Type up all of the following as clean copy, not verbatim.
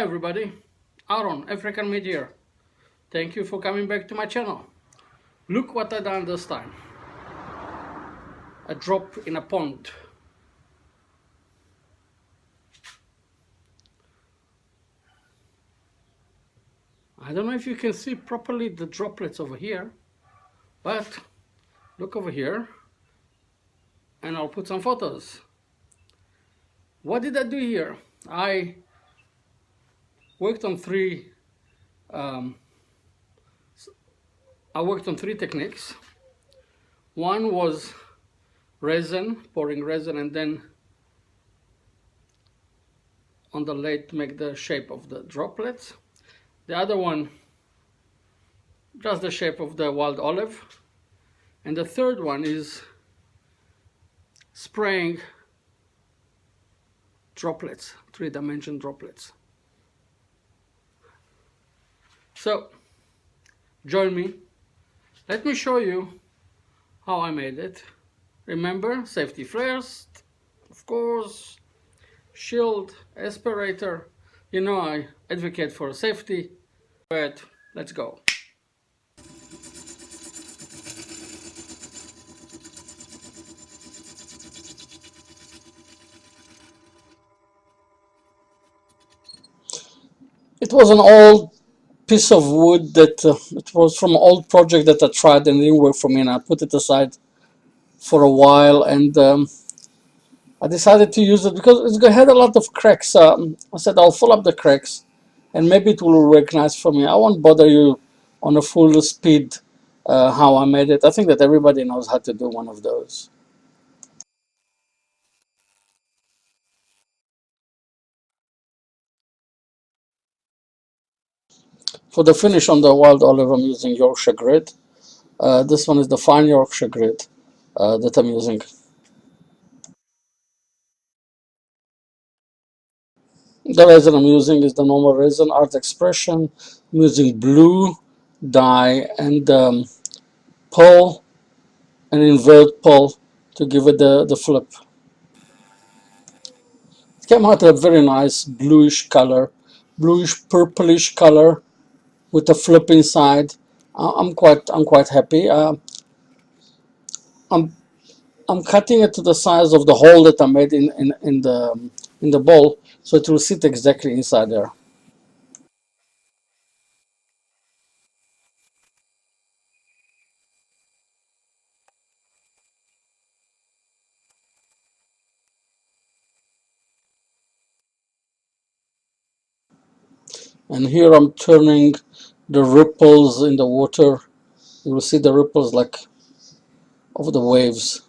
Hi everybody, Aaron, African Mid here. Thank you for coming back to my channel. Look what I done this time. A drop in a pond. I don't know if you can see properly the droplets over here, but look over here and I'll put some photos. What did I do here? I worked on three um, techniques. One was resin, pouring resin and then on the lathe to make the shape of the droplets. The other one, just the shape of the wild olive. And the third one is spraying droplets, three-dimensional droplets. So join me. Let me show you how I made it. Remember, safety first, of course, shield, aspirator. You know I advocate for safety, but let's go. It was an old piece of wood that it was from an old project that I tried and it didn't work for me, and I put it aside for a while, and I decided to use it because it had a lot of cracks. I said I'll fill up the cracks and maybe it will work nice for me. I won't bother you on a full speed how I made it. I think that everybody knows how to do one of those. For the finish on the wild olive, I'm using Yorkshire grit. This one is the fine Yorkshire grit that I'm using. The resin I'm using is the normal resin, Art Expression. I'm using blue dye and pearl, and invert pearl to give it the flip. It came out a very nice bluish color, bluish purplish color with a flip inside. I'm quite happy. I'm I'm cutting it to the size of the hole that I made in the bowl, so it will sit exactly inside there. And here I'm turning the ripples in the water. You will see the ripples like of the waves.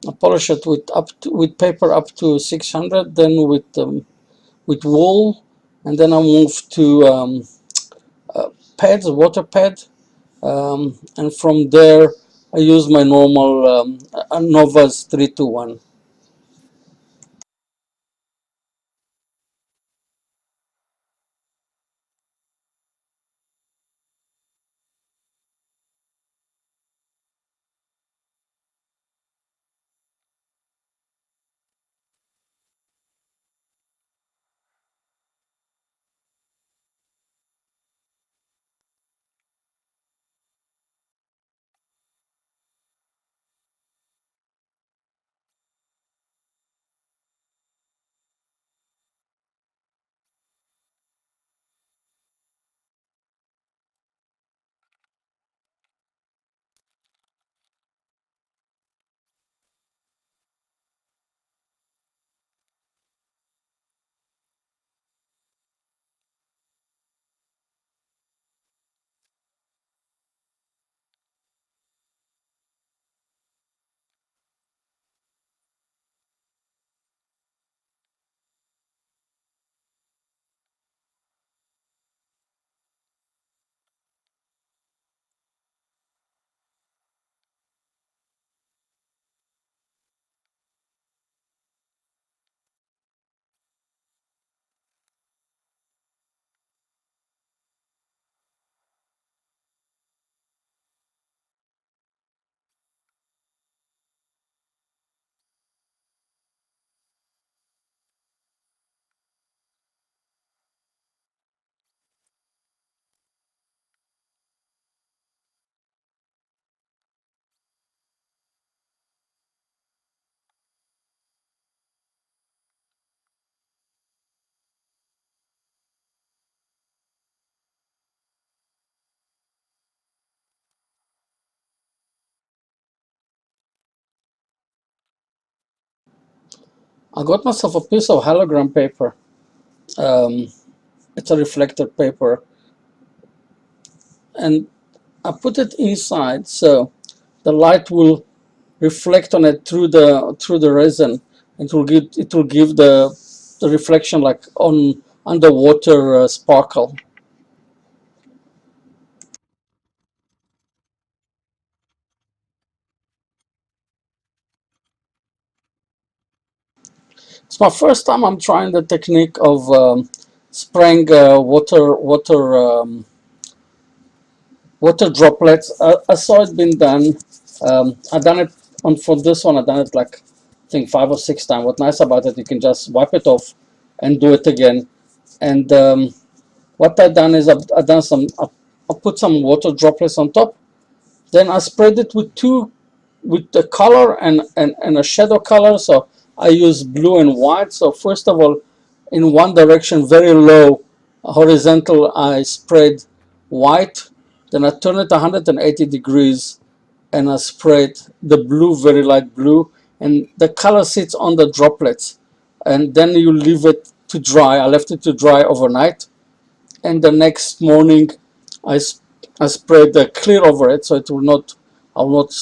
I polish it with paper up to 600, then with wool, and then I move to pads, water pad, and from there I use my normal Nova's 321. I got myself a piece of hologram paper. Um, it's a reflector paper, and I put it inside so the light will reflect on it through the resin. It will give the reflection like on underwater sparkle. It's my first time I'm trying the technique of spraying water droplets. I saw it being done. I done it on for this one. I done it like I think 5 or 6 times. What's nice about it, you can just wipe it off and do it again. And what I done is I done I put some water droplets on top. Then I spread it with the color and a shadow color. So I use blue and white. So first of all, in one direction, very low, horizontal, I spread white. Then I turn it 180 degrees and I spread the blue, very light blue. And the color sits on the droplets. And then you leave it to dry. I left it to dry overnight. And the next morning, I, I spread the clear over it so it will not, I will not,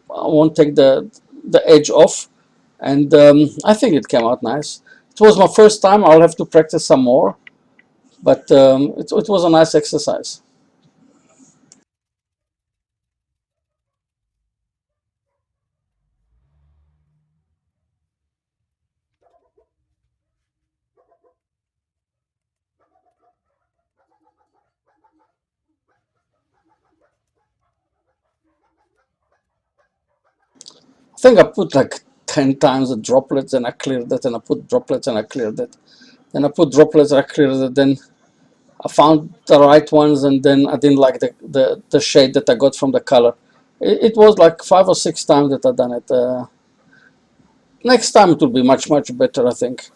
I won't take the edge off. And I think it came out nice. It was my first time. I'll have to practice some more, but it was a nice exercise. I think I put like 10 times the droplets and I cleared it, and I put droplets and I cleared it. Then I put droplets and I cleared it. Then I found the right ones, and then I didn't like the shade that I got from the color. It was like 5 or 6 times that I done it. Next time it will be much better, I think.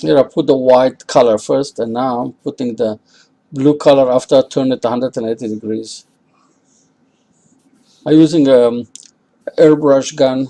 Here I put the white color first, and now I'm putting the blue color after I turn it 180 degrees. I'm using airbrush gun.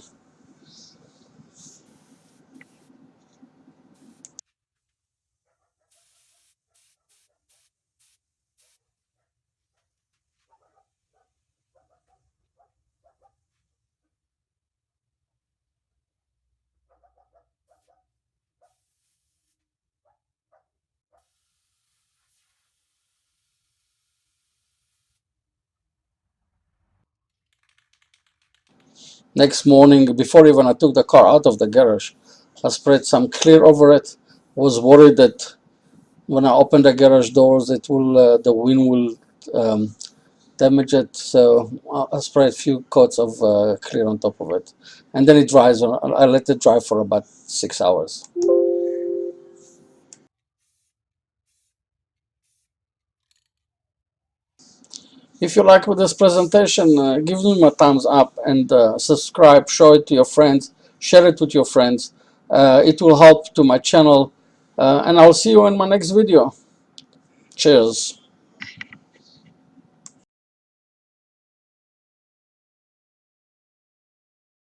Next morning, before even I took the car out of the garage, I sprayed some clear over it. Was worried that when I open the garage doors, it will the wind will damage it. So I sprayed a few coats of clear on top of it, and then it dries. I let it dry for about 6 hours. If you like with this presentation, give me a thumbs up and subscribe, show it to your friends, share it with your friends. It will help to my channel, and I'll see you in my next video. Cheers.